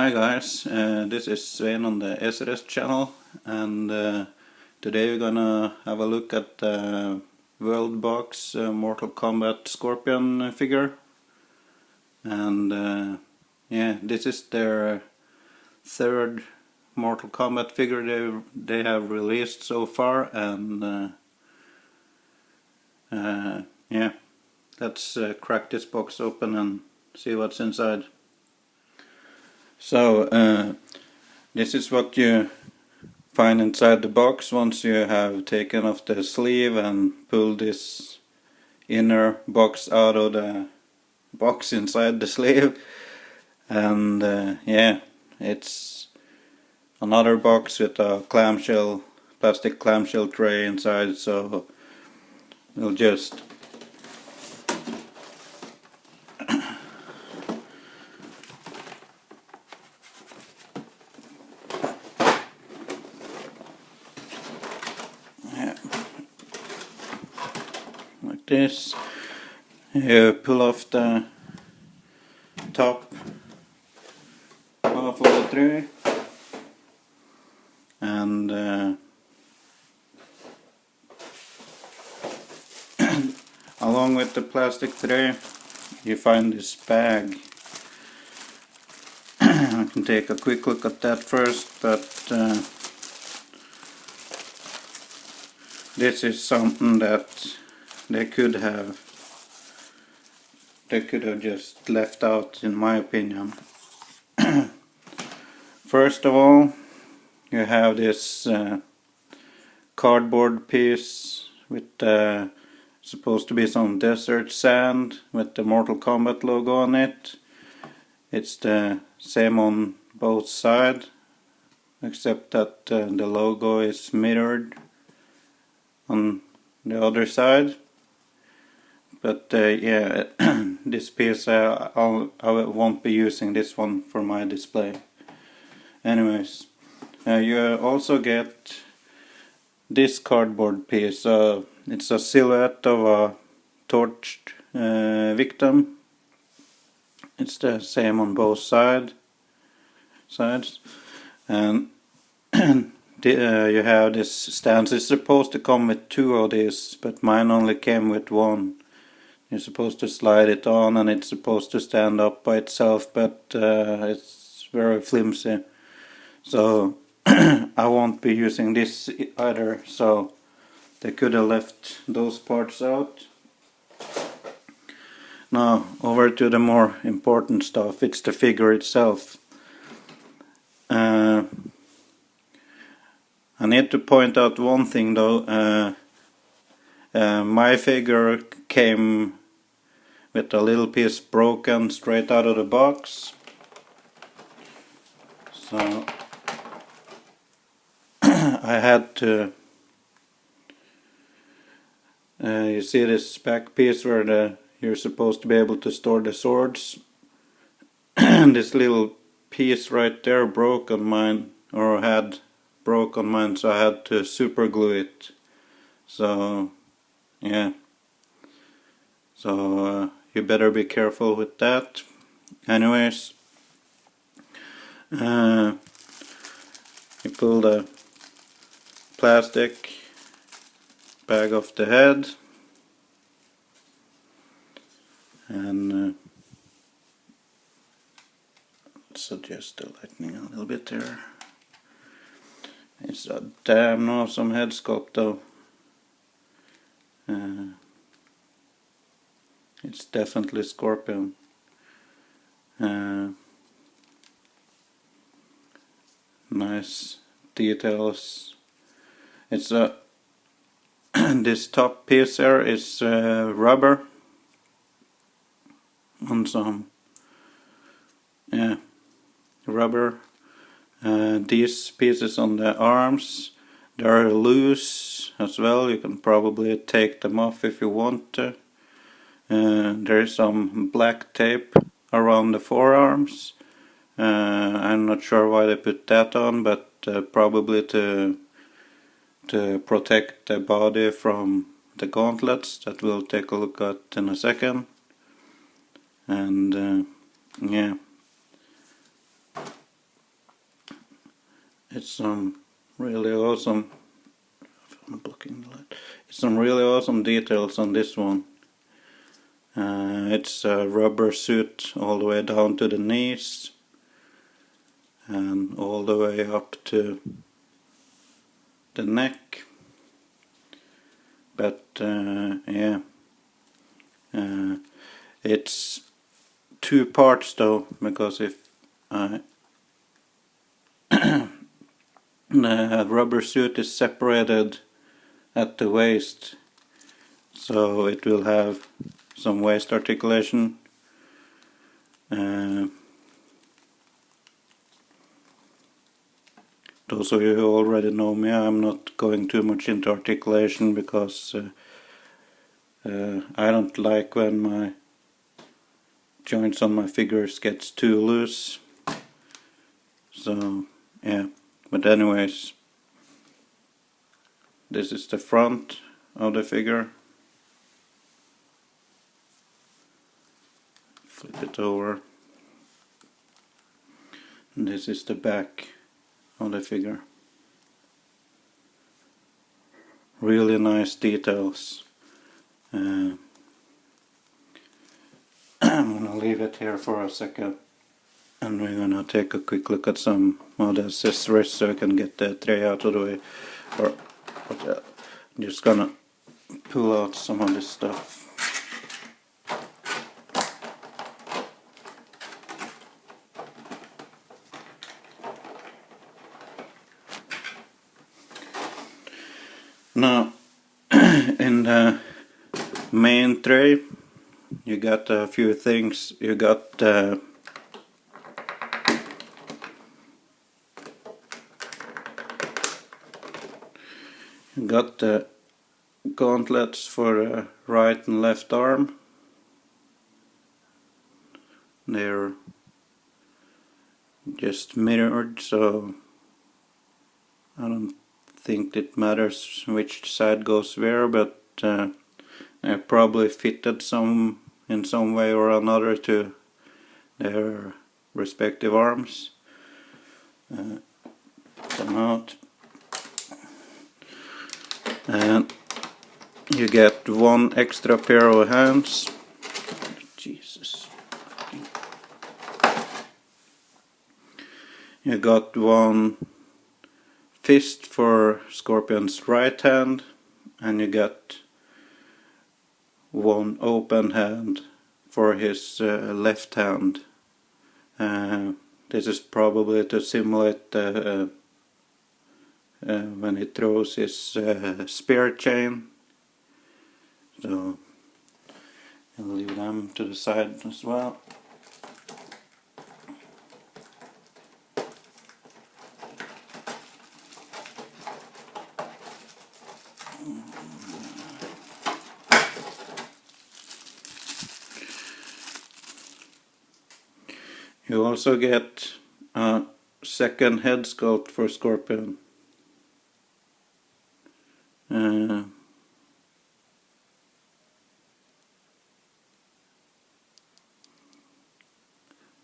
Hi guys, this is Svein on the SRS channel, and today we're gonna have a look at the World Box Mortal Kombat Scorpion figure. And yeah, this is their third Mortal Kombat figure they have released so far, and yeah, let's crack this box open and see what's inside. So this is what you find inside the box once you have taken off the sleeve and pulled this inner box out of the box inside the sleeve. And yeah, it's another box with a plastic clamshell tray inside, so we'll just like this. You pull off the top half of the tray, and along with the plastic tray you find this bag. I can take a quick look at that first, but this is something that they could have just left out, in my opinion. First of all, you have this cardboard piece with supposed to be some desert sand with the Mortal Kombat logo on it. It's the same on both sides, except that the logo is mirrored on the other side. But yeah, this piece I won't be using this one for my display. Anyways, you also get this cardboard piece. It's a silhouette of a torched victim. It's the same on both sides, and you have this stance. It's supposed to come with two of these, but mine only came with one. You're supposed to slide it on, and it's supposed to stand up by itself, but it's very flimsy. So I won't be using this either, so they could have left those parts out. Now over to the more important stuff. It's the figure itself. I need to point out one thing though. My figure came with a little piece broken straight out of the box. So I had to you see this back piece where you're supposed to be able to store the swords. This little piece right there broke on mine, or had broke on mine, so I had to super glue it. So yeah, so you better be careful with that. Anyways, you pull the plastic bag off the head, and let's adjust the lighting a little bit there. It's a damn awesome head sculpt though. It's definitely Scorpion. Nice details. It's a this top piece here is rubber on some rubber. These pieces on the arms, they're loose as well. You can probably take them off if you want to. There's some black tape around the forearms. I'm not sure why they put that on, but probably to protect the body from the gauntlets that we'll take a look at in a second. And yeah, It's some really awesome. I'm blocking the light. It's some really awesome details on this one. It's a rubber suit all the way down to the knees and all the way up to the neck. But yeah, it's two parts though, because if the rubber suit is separated at the waist, so it will have some waist articulation. Those of you who already know me, I'm not going too much into articulation because I don't like when my joints on my figures gets too loose. So yeah, but anyways, this is the front of the figure. Flip it over. And this is the back of the figure. Really nice details. I'm gonna leave it here for a second, and we're gonna take a quick look at some of the accessories so I can get the tray out of the way. I'm just gonna pull out some of this stuff. Now, in the main tray, you got a few things. You got the gauntlets for the right and left arm. They're just mirrored, so I don't think it matters which side goes where, but I probably fitted some in some way or another to their respective arms. Them out, and you get one extra pair of hands. Jesus. You got one fist for Scorpion's right hand, and you got one open hand for his left hand. This is probably to simulate when he throws his spear chain. So I'll leave them to the side as well. You also get a second head sculpt for Scorpion.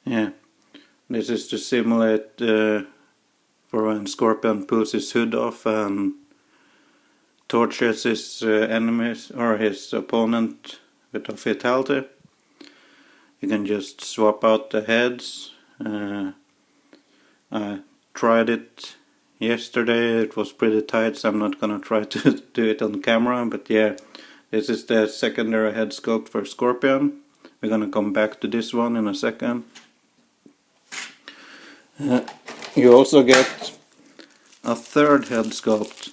Yeah, this is to simulate for when Scorpion pulls his hood off and tortures his enemies or his opponent with a fatality. You can just swap out the heads. I tried it yesterday. It was pretty tight, so I'm not gonna try to do it on camera, but yeah, this is the secondary head sculpt for Scorpion. We're gonna come back to this one in a second. You also get a third head sculpt.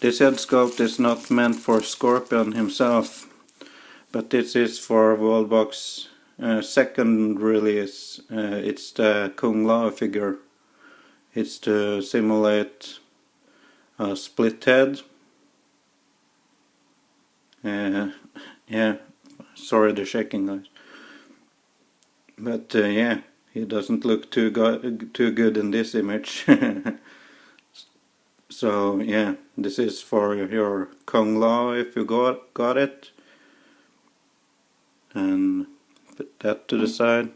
This head sculpt is not meant for Scorpion himself, but this is for Worldbox second release. It's the Kung Lao figure. It's to simulate a split head. Yeah, sorry the shaking, guys. But yeah, he doesn't look too good in this image. So yeah, this is for your Kung Lao if you got it. And put that to the side.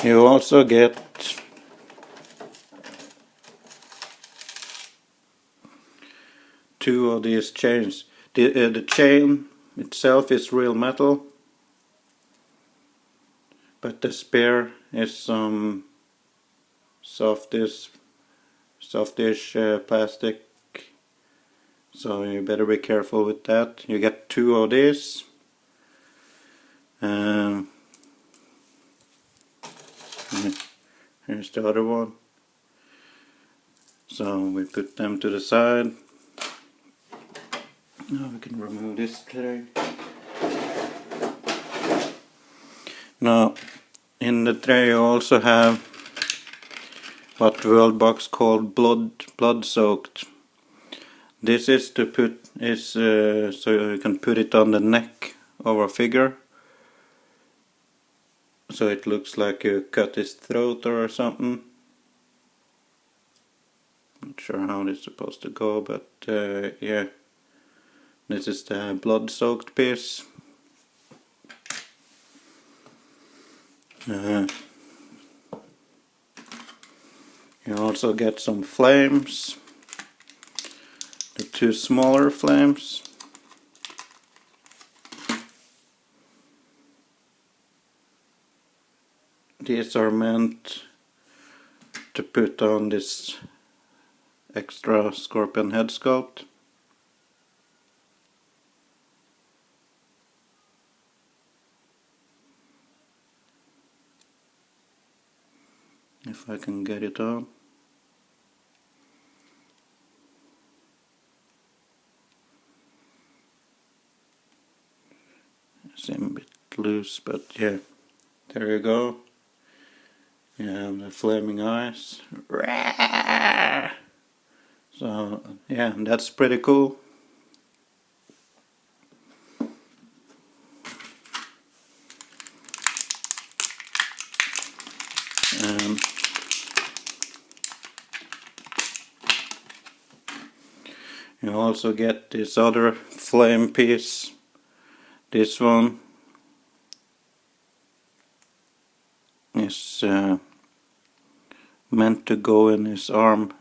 You also get two of these chains. The chain itself is real metal, but the spear is some softish plastic, so you better be careful with that. You get two of these. Here's the other one. So we put them to the side. Now we can remove this tray. Now in the tray you also have what Worldbox called blood soaked. This is to put so you can put it on the neck of a figure, so it looks like you cut his throat or something. Not sure how this is supposed to go, but yeah, this is the blood soaked piece. You also get some flames, the two smaller flames. These are meant to put on this extra scorpion head sculpt. If I can get it on. Seems a bit loose, but yeah, there you go. You have the flaming eyes. So yeah, that's pretty cool. You also get this other flame piece. This one is meant to go in his arm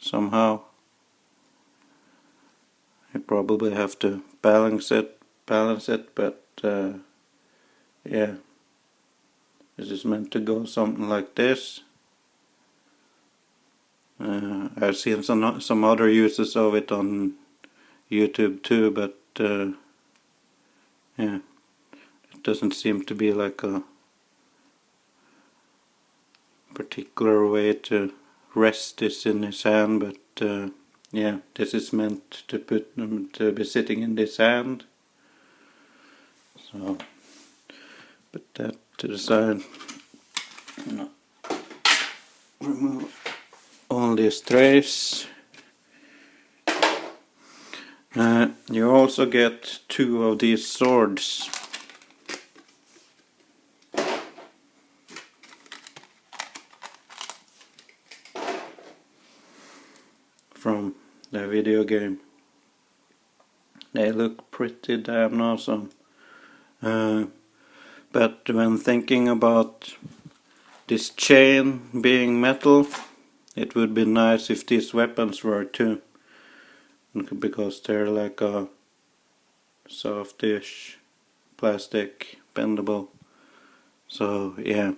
somehow. You probably have to balance it, but yeah, this is meant to go something like this. I've seen some other uses of it on YouTube too, but yeah, it doesn't seem to be like a particular way to rest this in his hand, but yeah, this is meant to be sitting in this hand. So put that to the side. Now, remove all these trays. You also get two of these swords. From the video game. They look pretty damn awesome. But when thinking about this chain being metal, it would be nice if these weapons were too, because they're like a softish plastic, bendable. So yeah,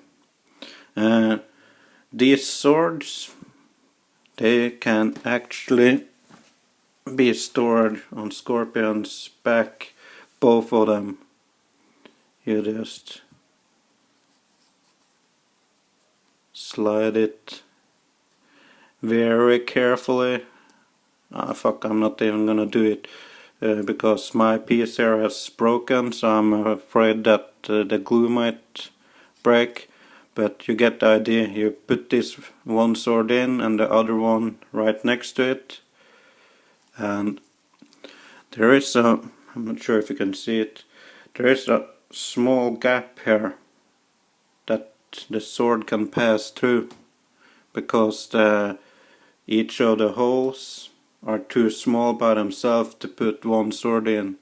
these swords, they can actually be stored on Scorpion's back, both of them. You just slide it very carefully. Ah fuck, I'm not even gonna do it because my piece here has broken, so I'm afraid that the glue might break. But you get the idea. You put this one sword in and the other one right next to it, and there is a, I'm not sure if you can see it, there is a small gap here that the sword can pass through, because each of the holes are too small by themselves to put one sword in.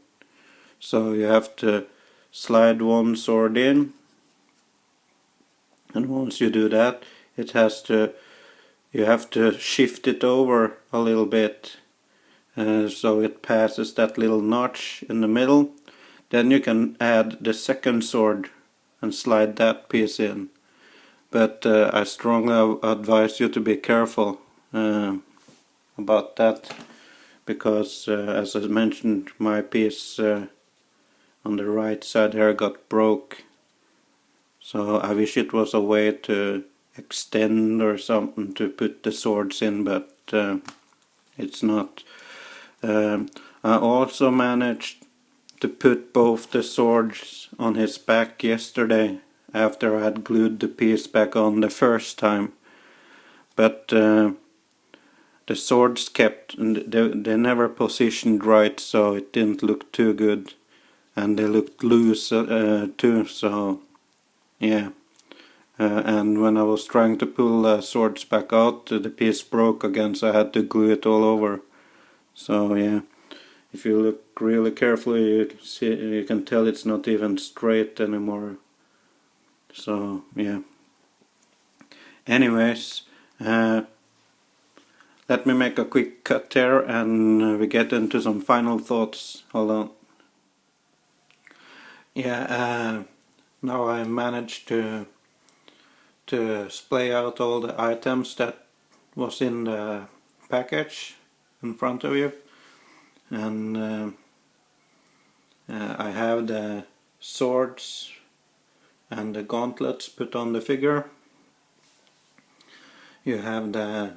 So you have to slide one sword in, and once you do that, you have to shift it over a little bit so it passes that little notch in the middle. Then you can add the second sword and slide that piece in. But I strongly advise you to be careful about that, because as I mentioned, my piece on the right side here got broke. So I wish it was a way to extend or something to put the swords in, but it's not. I also managed to put both the swords on his back yesterday after I had glued the piece back on the first time. But the swords kept, they never positioned right, so it didn't look too good. And they looked loose too, so yeah. And when I was trying to pull the swords back out, the piece broke again, so I had to glue it all over. So yeah, if you look really carefully, you can tell it's not even straight anymore. So yeah. Anyways, let me make a quick cut there and we get into some final thoughts. Hold on. Yeah, now I managed to splay out all the items that was in the package in front of you, and I have the swords and the gauntlets put on the figure. You have the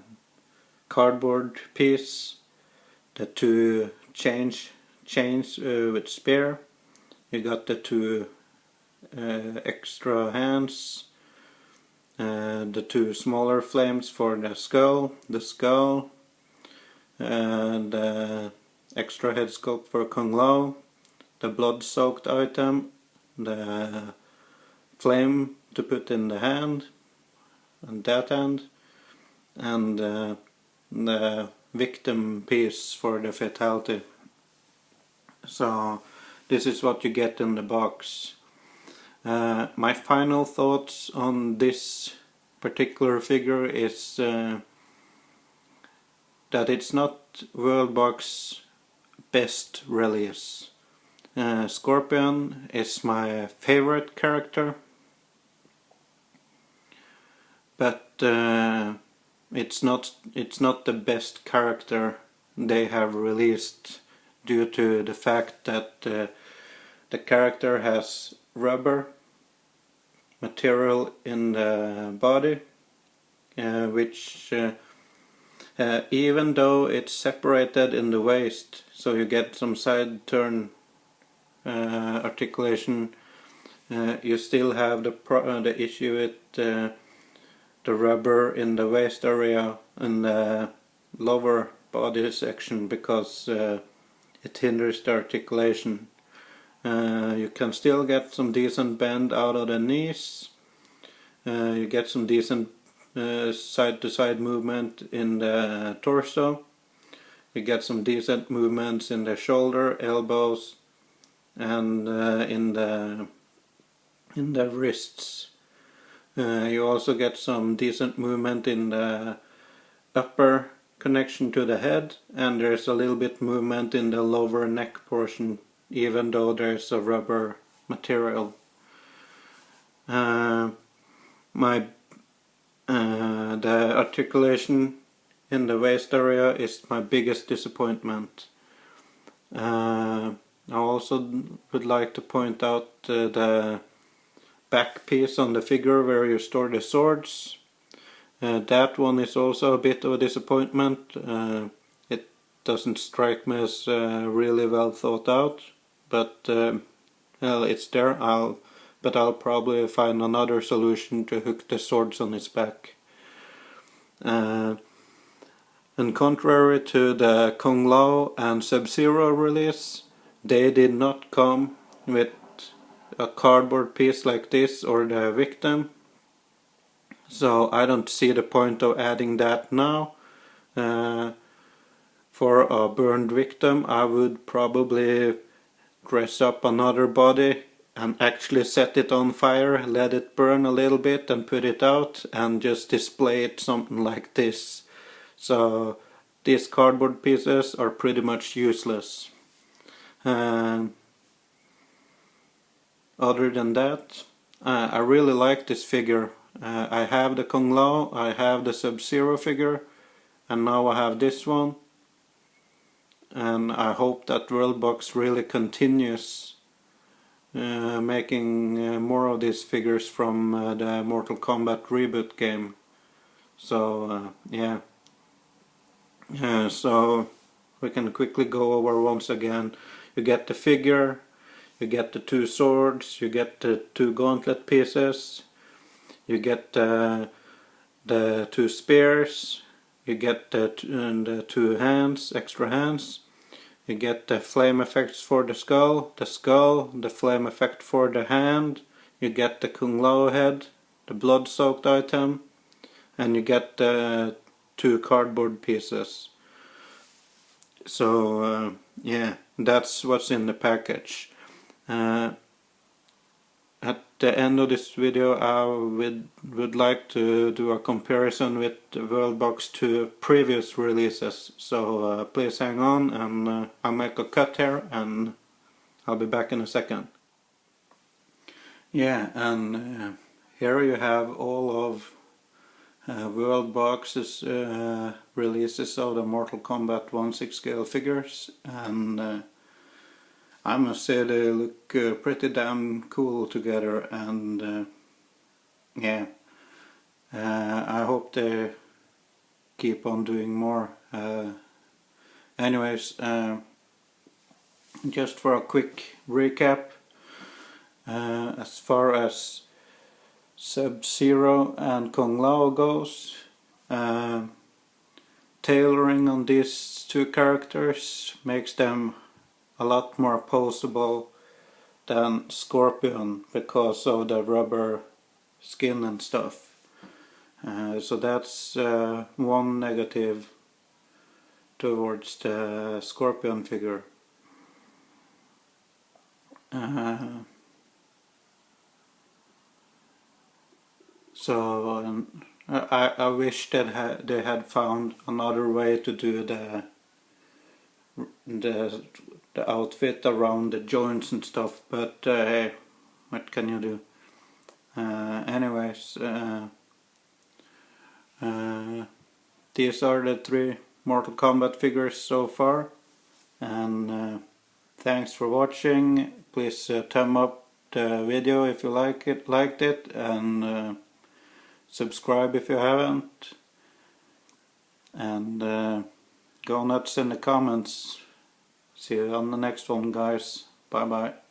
cardboard piece, the two chains with spear. You got the two extra hands, the two smaller flames for the skull, the extra head sculpt for Kung Lao, the blood-soaked item, the flame to put in the hand, and that hand, and the victim piece for the fatality. So this is what you get in the box. My final thoughts on this particular figure is that it's not Worldbox's best release. Scorpion is my favorite character, but it's not the best character they have released, due to the fact that the character has rubber material in the body, which even though it's separated in the waist, so you get some side turn articulation, you still have the issue with the rubber in the waist area and the lower body section, because it hinders the articulation. You can still get some decent bend out of the knees. You get some decent side-to-side movement in the torso. You get some decent movements in the shoulder, elbows, and in the wrists. You also get some decent movement in the upper connection to the head, and there's a little bit movement in the lower neck portion, even though there's a rubber material. The articulation in the waist area is my biggest disappointment. I also would like to point out the back piece on the figure where you store the swords. That one is also a bit of a disappointment. It doesn't strike me as really well thought out, but well, it's there. But I'll probably find another solution to hook the swords on his back. And contrary to the Kung Lao and Sub-Zero release, they did not come with a cardboard piece like this or the victim. So I don't see the point of adding that now. For a burned victim, I would probably dress up another body and actually set it on fire, let it burn a little bit and put it out and just display it something like this. So these cardboard pieces are pretty much useless. Other than that, I really like this figure. I have the Kung Lao, I have the Sub-Zero figure, and now I have this one. And I hope that Worldbox really continues making more of these figures from the Mortal Kombat reboot game. So yeah. So we can quickly go over once again. You get the figure, you get the 2 swords, you get the 2 gauntlet pieces, you get the 2 spears, you get the 2 hands, extra hands, you get the flame effects for the skull, the flame effect for the hand, you get the Kung Lao head, the blood soaked item, and you get the 2 cardboard pieces. So yeah, that's what's in the package. At the end of this video I would like to do a comparison with the Worldbox to previous releases, so please hang on, and I'll make a cut here and I'll be back in a second. Yeah, and here you have all of Worldbox's releases of the Mortal Kombat 1/6 scale figures, and I must say they look pretty damn cool together, and yeah, I hope they keep on doing more. Anyways, just for a quick recap, as far as Sub-Zero and Kung Lao goes, tailoring on these 2 characters makes them a lot more poseable than Scorpion because of the rubber skin and stuff. So that's one negative towards the Scorpion figure. So I wish that they had found another way to do the outfit around the joints and stuff, but hey, what can you do? Anyways, these are the 3 Mortal Kombat figures so far, and thanks for watching. Please thumb up the video if you liked it, and subscribe if you haven't, and go nuts in the comments. See you on the next one, guys. Bye bye.